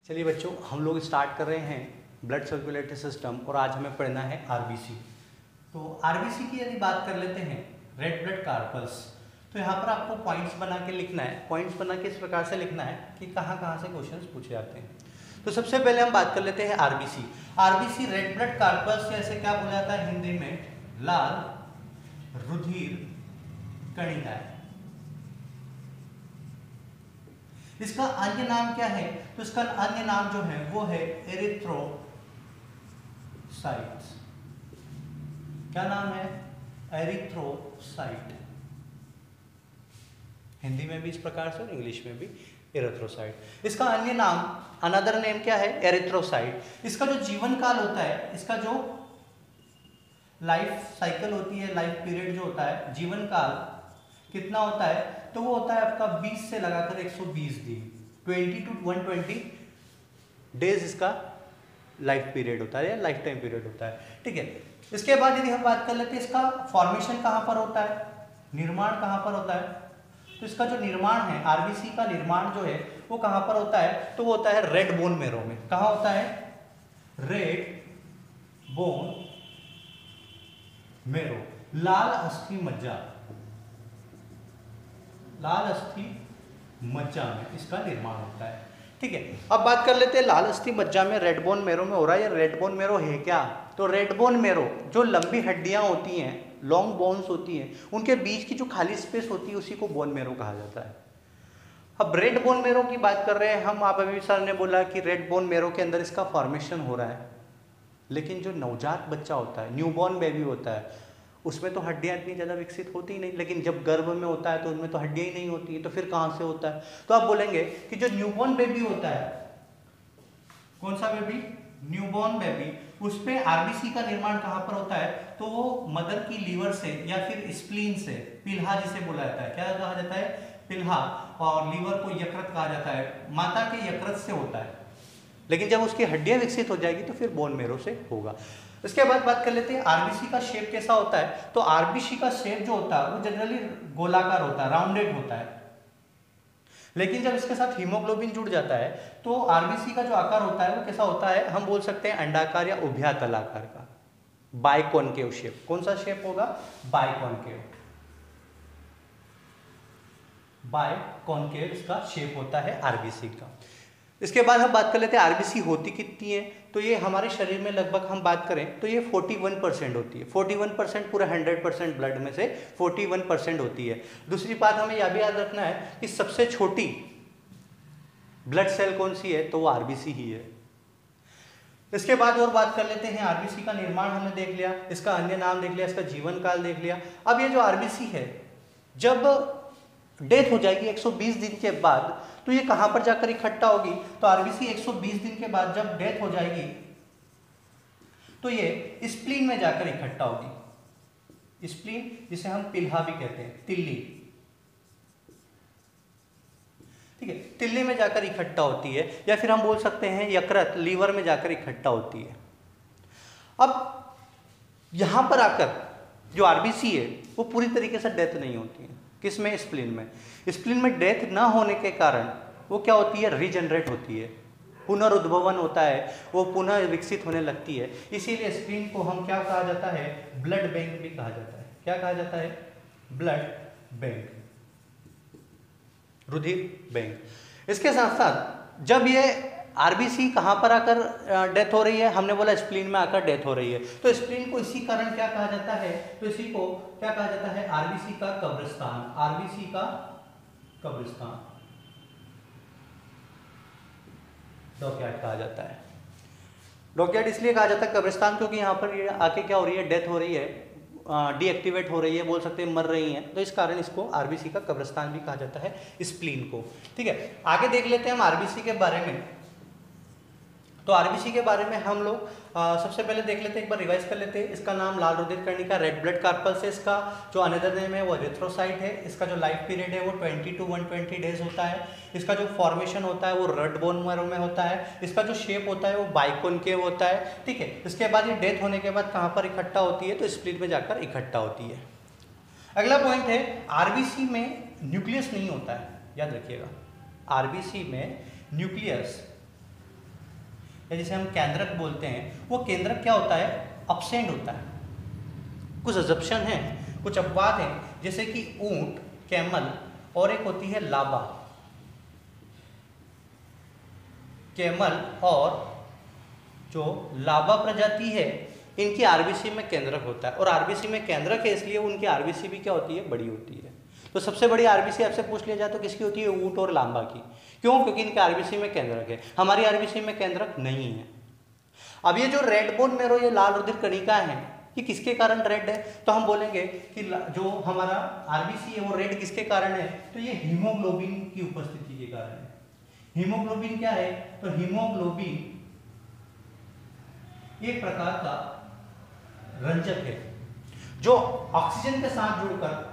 चलिए बच्चों, हम लोग स्टार्ट कर रहे हैं ब्लड सर्कुलेटरी सिस्टम और आज हमें पढ़ना है आरबीसी। तो आरबीसी की यदि बात कर लेते हैं, रेड ब्लड कार्पस, तो यहाँ पर आपको पॉइंट्स बना के लिखना है। पॉइंट्स बना के इस प्रकार से लिखना है कि कहाँ कहाँ से क्वेश्चंस पूछे जाते हैं। तो सबसे पहले हम बात कर लेते हैं RBC. RBC red blood corpus, जैसे क्या बोला जाता है हिंदी में, लाल रुधिर कणिकाएं। इसका अन्य नाम क्या है? तो इसका अन्य नाम जो है वो है एरिथ्रोसाइट्स। क्या नाम है? एरिथ्रोसाइट। हिंदी में भी इस प्रकार से और इंग्लिश में भी एरिथ्रोसाइट। इसका अन्य नाम, अनदर नेम क्या है? एरिथ्रोसाइट। इसका जो जीवन काल होता है, इसका जो लाइफ साइकिल होती है, लाइफ पीरियड जो होता है, जीवन काल कितना होता है? तो वो होता है आपका 20 से लगाकर 120 दिन, 20 to 120 डेज इसका लाइफ पीरियड होता है या लाइफ टाइम पीरियड होता है। ठीक है, इसके बाद यदि हम बात कर लेते हैं इसका फॉर्मेशन कहाँ पर होता है, निर्माण कहाँ पर होता है, तो इसका जो निर्माण है, आरबीसी का निर्माण जो है वो कहाँ पर होता है? तो वो होता है रेड बोन मेरो में। कहाँ होता है? रेड बोन मेरो, लाल अस्थि मज्जा, लाल अस्थि मज्जा में इसका निर्माण होता है। ठीक है, अब बात कर लेते हैं लाल अस्थि मज्जा में रेड बोन मेरो में हो रहा है। ये रेड बोन मेरो है क्या? तो रेड बोन मेरो जो लंबी हड्डियां होती हैं, लॉन्ग बोन्स होती हैं, उनके बीच की जो खाली स्पेस होती है उसी को बोन मेरो कहा जाता है। अब रेड बोन मेरो की बात कर रहे हैं हम। आप अभी सर ने बोला कि रेड बोन मेरो के अंदर इसका फॉर्मेशन हो रहा है, लेकिन जो नवजात बच्चा होता है, न्यूबॉर्न बेबी होता है, उसमें तो हड्डियां इतनी ज़्यादा विकसित होती ही नहीं। लेकिन जब गर्भ में होता है तो उसमें तो हड्डियां ही नहीं होती है, तो फिर कहाँ से होता है? तो आप बोलेंगे कि जो न्यूबॉर्न बेबी होता है, कौन सा बेबी? न्यूबॉर्न बेबी, उस पे आरबीसी का निर्माण कहाँ पर होता है? तो वो मदर की लीवर से या फिर स्प्लीन से, पिल्हा जिसे बोला जाता है, क्या कहा जाता है? पिल्हा। और लीवर को यकृत कहा जाता है, माता के यकृत से होता है। लेकिन जब उसकी हड्डियां विकसित हो जाएगी तो फिर बोन मेरो से होगा। इसके बाद बात कर लेते हैं आरबीसी का शेप कैसा होता है। तो आरबीसी का शेप जो होता है वो जनरली गोलाकार होता है, राउंडेड होता है। लेकिन जब इसके साथ हीमोग्लोबिन जुड़ जाता है तो आरबीसी का जो आकार होता है वो कैसा होता है? हम बोल सकते हैं अंडाकार या उभयातलाकार का, बाइकॉनकेव शेप। कौन सा शेप होगा? बाइकॉनकेव। बाइकॉनकेव इसका शेप होता है आरबीसी का। इसके बाद हम बात कर लेते हैं आरबीसी होती कितनी है। तो ये हमारे शरीर में लगभग हम बात करें तो ये 41% होती है। 41% पूरे 100% ब्लड में से 41% होती है। दूसरी बात हमें यह भी याद रखना है कि सबसे छोटी ब्लड सेल कौन सी है? तो वो आरबीसी ही है। इसके बाद और बात कर लेते हैं, आरबीसी का निर्माण हमने देख लिया, इसका अन्य नाम देख लिया, इसका जीवन काल देख लिया। अब ये जो आरबीसी है, जब डेथ हो जाएगी 120 दिन के बाद, तो ये कहां पर जाकर इकट्ठा होगी? तो आरबीसी 120 दिन के बाद जब डेथ हो जाएगी तो ये स्प्लीन में जाकर इकट्ठा होगी। स्प्लीन जिसे हम पिल्हा भी कहते हैं, तिल्ली। ठीक है, तिल्ली में जाकर इकट्ठा होती है, या फिर हम बोल सकते हैं यकृत, लीवर में जाकर इकट्ठा होती है। अब यहां पर आकर जो आरबीसी है वो पूरी तरीके से डेथ नहीं होती है। किसमें? स्प्लीन में। स्प्लीन में डेथ ना होने के कारण वो क्या होती है? रीजनरेट होती है, पुनरुद्भवन होता है, वो पुनः विकसित होने लगती है। इसीलिए स्प्लीन को हम क्या कहा जाता है? ब्लड बैंक भी कहा जाता है। क्या कहा जाता है? ब्लड बैंक, रुधिर बैंक। इसके साथ साथ जब ये आरबीसी कहाँ पर आकर डेथ हो रही है? हमने बोला स्प्लीन में आकर डेथ हो रही है। तो स्प्लीन को इसी कारण क्या कहा जाता है? तो इसी को क्या कहा जाता है? आरबीसी का कब्रिस्तान। आरबीसी का कब्रिस्तान, डॉकयार्ड कहा जाता है। डॉकयार्ड इसलिए कहा जाता है कब्रिस्तान क्योंकि यहाँ पर ये आके क्या हो रही है? डेथ हो रही है, डीएक्टिवेट हो रही है, बोल सकते हैं मर रही हैं, तो इस कारण इसको आरबीसी का कब्रिस्तान भी कहा जाता है, स्प्लीन को। ठीक है, आगे देख लेते हैं हम आरबीसी के बारे में। तो आरबीसी के बारे में हम लोग सबसे पहले देख लेते हैं, एक बार रिवाइज कर लेते हैं। इसका नाम लाल रुधिर कणिका, रेड ब्लड कार्पस है। इसका जो अनदर नेम है वो एरिथ्रोसाइट है। इसका जो लाइफ पीरियड है वो 20 to 120 डेज होता है। इसका जो फॉर्मेशन होता है वो रेड बोन मेरो में होता है। इसका जो शेप होता है वो बाइकॉनकेव होता है। ठीक है, इसके बाद ये डेथ होने के बाद कहाँ पर इकट्ठा होती है? तो स्प्लीन में जाकर इकट्ठा होती है। अगला पॉइंट है, आरबीसी में न्यूक्लियस नहीं होता है, याद रखिएगा। आरबीसी में न्यूक्लियस या जिसे हम केंद्रक बोलते हैं, वो केंद्रक क्या होता है, अब्सेंट होता है। कुछ अजप्शन है, कुछ अपवाद हैं, जैसे कि ऊंट, कैमल, और एक होती है लाबा। कैमल और जो लाबा प्रजाति है, इनकी आरबीसी में केंद्रक होता है, और आरबीसी में केंद्रक है इसलिए उनकी आरबीसी भी क्या होती है, बड़ी होती है। तो सबसे बड़ी आरबीसी आपसे पूछ लिया जाए तो किसकी होती है, ऊंट और लांबा की। क्यों? क्योंकि इनके आरबीसी में केंद्रक है, हमारी आरबीसी में केंद्रक नहीं है। अब ये जो रेड बोन मेरो, ये लाल रुधिर कणिका है, ये किसके कारण रेड है? तो हम बोलेंगे कि जो हमारा आरबीसी है वो रेड किसके कारण है, तो ये हीमोग्लोबिन की उपस्थिति के कारण है। हीमोग्लोबिन क्या है, तो हीमोग्लोबिन एक प्रकार का रंजक है जो ऑक्सीजन के साथ जुड़कर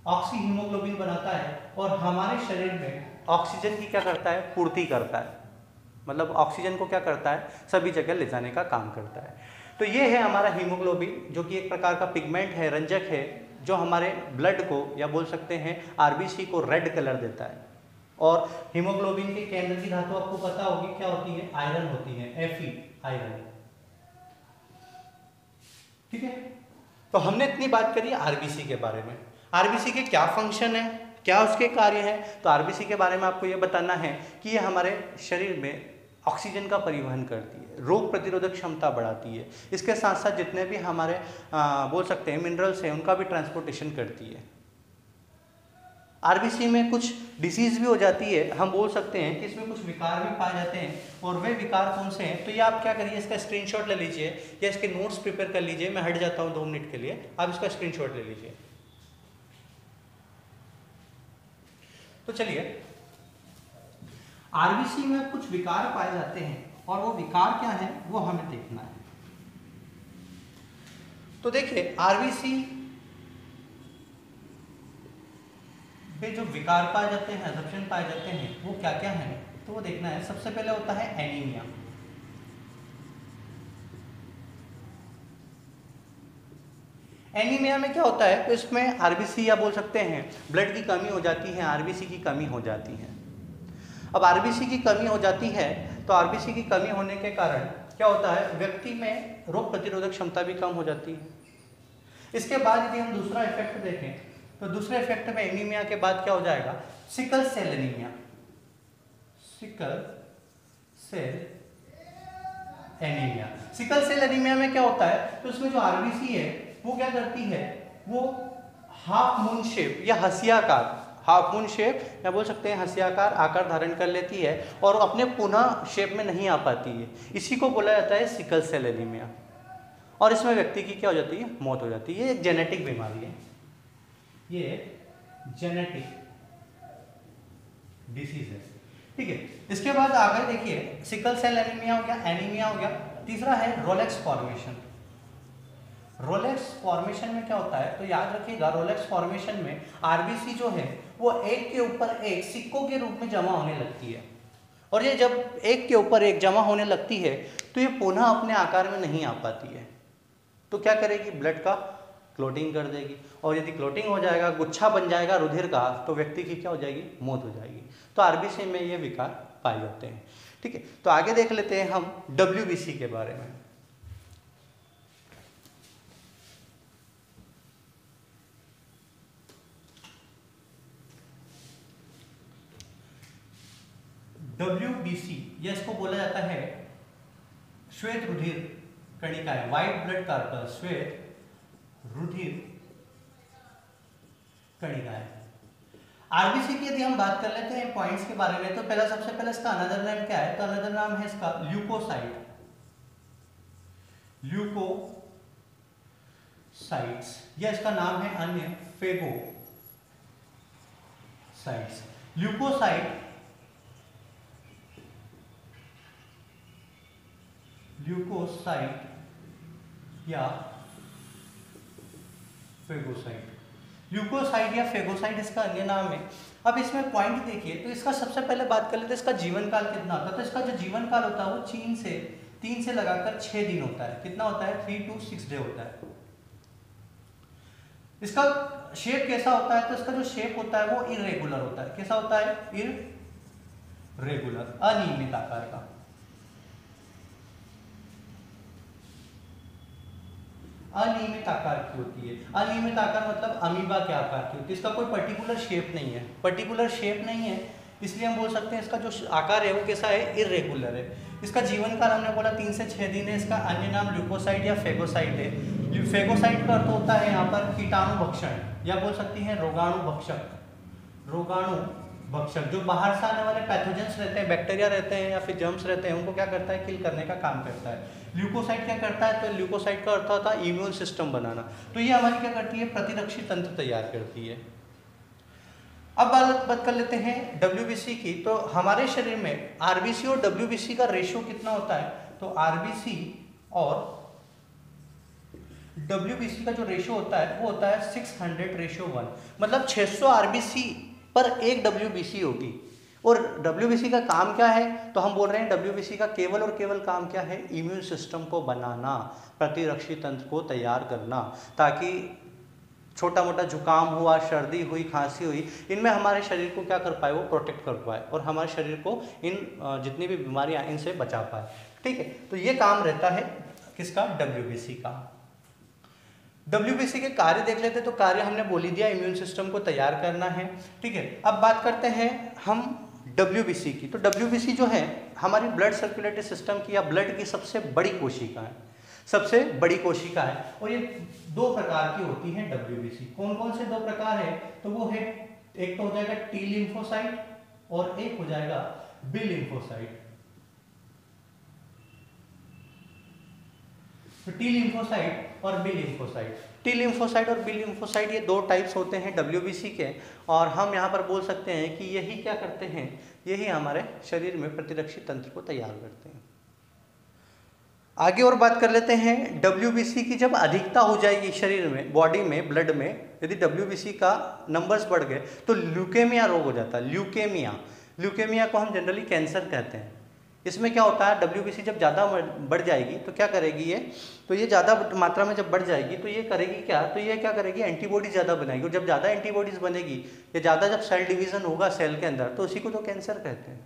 ऑक्सी हीमोग्लोबिन बनाता है और हमारे शरीर में ऑक्सीजन की क्या करता है, पूर्ति करता है। मतलब ऑक्सीजन को क्या करता है, सभी जगह ले जाने का काम करता है। तो ये है हमारा हीमोग्लोबिन, जो कि एक प्रकार का पिगमेंट है, रंजक है, जो हमारे ब्लड को या बोल सकते हैं आरबीसी को रेड कलर देता है। और हीमोग्लोबिन के केंद्र की धातु आपको पता होगी क्या होती है, आयरन होती है, Fe आयरन। ठीक है, तो हमने इतनी बात करी आरबीसी के बारे में। आरबीसी के क्या फंक्शन है, क्या उसके कार्य है, तो आरबीसी के बारे में आपको ये बताना है कि ये हमारे शरीर में ऑक्सीजन का परिवहन करती है, रोग प्रतिरोधक क्षमता बढ़ाती है, इसके साथ साथ जितने भी हमारे बोल सकते हैं मिनरल्स हैं उनका भी ट्रांसपोर्टेशन करती है। आरबीसी में कुछ डिसीज भी हो जाती है, हम बोल सकते हैं कि इसमें कुछ विकार भी पाए जाते हैं, और वे विकार कौन से हैं, तो ये आप क्या करिए, इसका स्क्रीनशॉट ले लीजिए या इसके नोट्स प्रिपेयर कर लीजिए। मैं हट जाता हूँ 2 मिनट के लिए, आप इसका स्क्रीनशॉट ले लीजिए। तो चलिए, आरबीसी में कुछ विकार पाए जाते हैं और वो विकार क्या है वो हमें देखना है। तो देखिए, आरबीसी पे जो विकार पाए जाते हैं, अजप्शन पाए जाते हैं, वो क्या क्या है तो वो देखना है। सबसे पहले होता है एनीमिया। एनीमिया में क्या होता है, तो इसमें आरबीसी या बोल सकते हैं ब्लड की कमी हो जाती है, आरबीसी की कमी हो जाती है। अब आरबीसी की कमी हो जाती है तो आरबीसी की कमी होने के कारण क्या होता है, व्यक्ति में रोग प्रतिरोधक क्षमता भी कम हो जाती है। इसके बाद यदि हम दूसरा इफेक्ट देखें तो दूसरे इफेक्ट में एनीमिया के बाद क्या हो जाएगा, sickle cell anaemia. Sickle cell anaemia, sickle cell anaemia में क्या होता है, तो उसमें जो आरबीसी है वो क्या करती है, वो हाफ मून शेप या हंसियाकार, हाफ मून शेप या बोल सकते हैं हंसियाकार आकार धारण कर लेती है और अपने पुनः शेप में नहीं आ पाती है। इसी को बोला जाता है सिकल सेल एनीमिया, और इसमें व्यक्ति की क्या हो जाती है, मौत हो जाती है। ये एक जेनेटिक बीमारी है, ये जेनेटिक डिसीज है। ठीक है, इसके बाद आगे देखिए, सिकल सेल एनीमिया हो गया, एनीमिया हो गया। तीसरा है रोलेक्स फॉर्मेशन। रोलेक्स फॉर्मेशन में क्या होता है, तो याद रखिएगा, रोलेक्स फॉर्मेशन में आरबीसी जो है वो एक के ऊपर एक सिक्कों के रूप में जमा होने लगती है, और ये जब एक के ऊपर एक जमा होने लगती है तो ये पुनः अपने आकार में नहीं आ पाती है। तो क्या करेगी, ब्लड का क्लोटिंग कर देगी, और यदि क्लोटिंग हो जाएगा, गुच्छा बन जाएगा रुधिर का, तो व्यक्ति की क्या हो जाएगी, मौत हो जाएगी। तो आरबीसी में ये विकार पाए जाते हैं। ठीक है, तो आगे देख लेते हैं हम डब्ल्यूबीसी के बारे में। डब्ल्यूबीसी, यह इसको बोला जाता है श्वेत रुधिर कणिकाएं, व्हाइट ब्लड कार्पस, श्वेत रुधिर कणिकाएं। आरबीसी की यदि हम बात कर लेते हैं पॉइंट्स के बारे में, तो पहला, सबसे पहले इसका अनदर नेम क्या है, तो अनदर नाम है इसका ल्यूकोसाइट। ल्यूकोसाइट्स, यह इसका नाम है अन्य फेगोसाइट्स। ल्यूकोसाइट, ल्यूकोसाइट या फेगोसाइट, ल्यूकोसाइट या फेगोसाइट इसका अन्य नाम है। अब इसमें पॉइंट देखिए, तो इसका सबसे पहले बात कर लेते हैं इसका जीवन काल कितना होता है। तो इसका जो जीवन काल होता है वो 3 से लगाकर 6 दिन होता है। कितना होता है, 3 to 6 डे होता है। इसका शेप कैसा होता है, तो इसका जो शेप होता है वो इरेगुलर होता है। कैसा होता है, इरेगुलर, अनियमित आकार का। अनियमित आकार की होती है। अनियमित आकार मतलब अमीबा के आकार की होती है। इसका कोई पर्टिकुलर शेप नहीं है, पर्टिकुलर शेप नहीं है, इसलिए हम बोल सकते हैं इसका जो आकार है वो कैसा है, इर्रेगुलर है। इसका जीवन काल हमने बोला 3 से 6 दिन है। इसका अन्य नाम ल्यूकोसाइट या फेगोसाइट है। फेगोसाइट का अर्थ होता है यहाँ पर कीटाणु भक्षण, या बोल सकती हैं रोगाणु भक्षक। रोगाणु भक्षक जो बाहर से आने वाले पैथोजेंस रहते हैं, बैक्टीरिया रहते हैं या फिर जर्म्स रहते हैं, उनको क्या करता है, किल करने का काम करता है। ल्यूकोसाइट क्या करता है, तो ल्यूकोसाइट का अर्थ होता है इम्यून सिस्टम बनाना। तो ये हमारी क्या करती है, प्रतिरक्षी तंत्र तैयार करती है। अब बात कर लेते हैं WBC की। तो हमारे शरीर में RBC और WBC का रेशियो कितना होता है, तो RBC और WBC का जो रेशियो होता है वो होता है 600:1, मतलब 600 RBC पर 1 WBC होगी। और WBC का काम क्या है, तो हम बोल रहे हैं WBC का केवल और केवल काम क्या है, इम्यून सिस्टम को बनाना, प्रतिरक्षी तंत्र को तैयार करना, ताकि छोटा मोटा जुकाम हुआ, सर्दी हुई, खांसी हुई, इनमें हमारे शरीर को क्या कर पाए, वो प्रोटेक्ट कर पाए और हमारे शरीर को इन जितनी भी बीमारियां इनसे बचा पाए। ठीक है, तो ये काम रहता है किसका, WBC का। WBC के कार्य देख लेते, तो कार्य हमने बोल ही दिया, इम्यून सिस्टम को तैयार करना है। ठीक है, अब बात करते हैं हम WBC की। तो WBC जो है हमारी ब्लड सर्कुलेटरी सिस्टम की या ब्लड की सबसे बड़ी कोशिका है, सबसे बड़ी कोशिका है। और ये 2 प्रकार की होती है WBC। कौन कौन से 2 प्रकार है, तो वो है, एक तो हो जाएगा T लिम्फोसाइट और एक हो जाएगा B लिम्फोसाइट। तो T लिम्फोसाइट और B लिम्फोसाइट, T लिम्फोसाइट और B लिम्फोसाइट ये 2 टाइप्स होते हैं WBC के। और हम यहाँ पर बोल सकते हैं कि यही क्या करते हैं, यही हमारे शरीर में प्रतिरक्षी तंत्र को तैयार करते हैं। आगे और बात कर लेते हैं WBC की जब अधिकता हो जाएगी शरीर में, बॉडी में, ब्लड में, यदि WBC का नंबर्स बढ़ गए तो ल्यूकेमिया रोग हो जाता है। ल्यूकेमिया को हम जनरली कैंसर कहते हैं। इसमें क्या होता है, WBC जब ज़्यादा बढ़ जाएगी तो क्या करेगी ये, तो ये ज़्यादा मात्रा में जब बढ़ जाएगी तो ये करेगी क्या, तो ये क्या करेगी, एंटीबॉडी ज़्यादा बनाएगी। और जब ज़्यादा एंटीबॉडीज़ बनेगी या ज़्यादा जब सेल डिवीज़न होगा सेल के अंदर, तो उसी को तो कैंसर कहते हैं।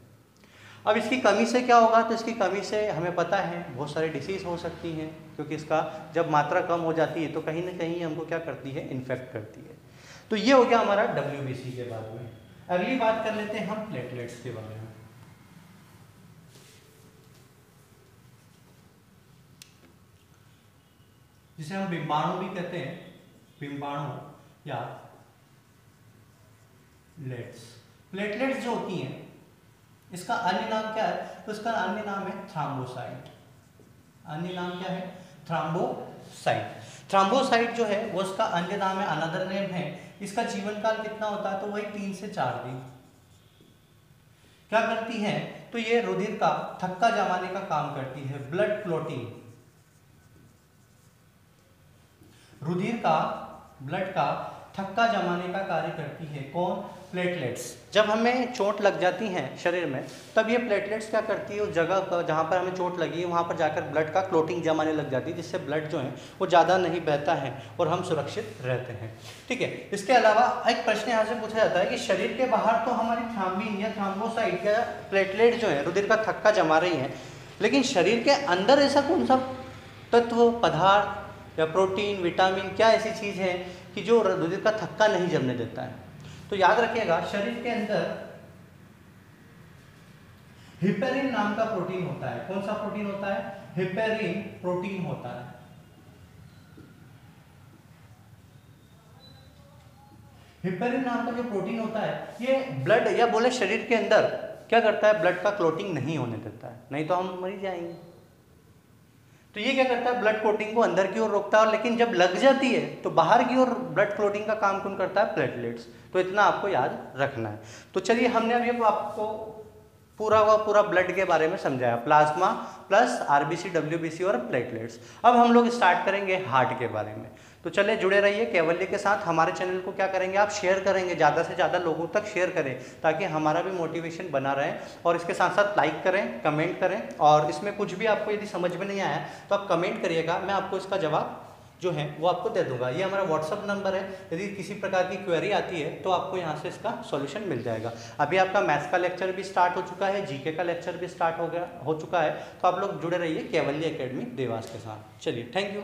अब इसकी कमी से क्या होगा, तो इसकी कमी से हमें पता है बहुत सारे डिसीज़ हो सकती हैं, क्योंकि इसका जब मात्रा कम हो जाती है तो कहीं ना कहीं हमको क्या करती है, इन्फेक्ट करती है। तो ये हो गया हमारा WBC के बारे में। अगली बात कर लेते हैं हम प्लेटलेट्स के बारे में। जिसे हम बिंबाणु भी कहते हैं, बिंबाणु या प्लेटलेट्स जो होती हैं, इसका अन्य नाम क्या है, तो इसका अन्य नाम है थ्रोम्बोसाइट। अन्य नाम क्या है, थ्रोम्बोसाइट। थ्रोम्बोसाइट जो है वो इसका अन्य नाम है, अनदर नेम है। इसका जीवन काल कितना होता है, तो वही 3 से 4 दिन। क्या करती है, तो ये रुधिर का थक्का जमाने का काम करती है, ब्लड क्लॉटिंग। रुधिर का, ब्लड का थक्का जमाने का कार्य करती है। कौन, प्लेटलेट्स। जब हमें चोट लग जाती है शरीर में, तब ये प्लेटलेट्स क्या करती है, उस जगह पर जहाँ पर हमें चोट लगी है वहाँ पर जाकर ब्लड का क्लॉटिंग जमाने लग जाती है, जिससे ब्लड जो है वो ज़्यादा नहीं बहता है और हम सुरक्षित रहते हैं। ठीक है, इसके अलावा एक प्रश्न यहाँ से पूछा जाता है कि शरीर के बाहर तो हमारी थ्रोम्बिन या थ्रोम्बोसाइट या प्लेटलेट जो है रुधिर का थक्का जमा रही हैं, लेकिन शरीर के अंदर ऐसा कौन सा तत्व, पदार्थ या प्रोटीन, विटामिन, क्या ऐसी चीज़ है कि जो रुधिर का थक्का नहीं जमने देता है। तो याद रखिएगा, शरीर के अंदर हिपेरिन नाम का प्रोटीन होता है। कौन सा प्रोटीन होता है, हिपेरिन प्रोटीन होता है। हिपेरिन नाम का जो प्रोटीन होता है, ये ब्लड या बोले शरीर के अंदर क्या करता है, ब्लड का क्लॉटिंग नहीं होने देता है, नहीं तो हम मर जाएंगे। तो ये क्या करता है, ब्लड क्लॉटिंग को अंदर की ओर रोकता है, लेकिन जब लग जाती है तो बाहर की ओर ब्लड क्लॉटिंग का काम कौन करता है, प्लेटलेट्स। तो इतना आपको याद रखना है। तो चलिए, हमने अभी आपको पूरा ब्लड के बारे में समझाया, प्लाज्मा प्लस RBC, WBC और प्लेटलेट्स। अब हम लोग स्टार्ट करेंगे हार्ट के बारे में। तो चले जुड़े रहिए कैवल्य के साथ। हमारे चैनल को क्या करेंगे, आप शेयर करेंगे, ज़्यादा से ज़्यादा लोगों तक शेयर करें, ताकि हमारा भी मोटिवेशन बना रहे। और इसके साथ साथ लाइक करें, कमेंट करें, और इसमें कुछ भी आपको यदि समझ में नहीं आया तो आप कमेंट करिएगा, मैं आपको इसका जवाब जो है वो आपको दे दूंगा। ये हमारा व्हाट्सअप नंबर है, यदि किसी प्रकार की क्वेरी आती है तो आपको यहाँ से इसका सॉल्यूशन मिल जाएगा। अभी आपका मैथ्स का लेक्चर भी स्टार्ट हो चुका है, जीके का लेक्चर भी स्टार्ट हो चुका है। तो आप लोग जुड़े रहिए कैवल्य एकेडमी देवास के साथ। चलिए, थैंक यू।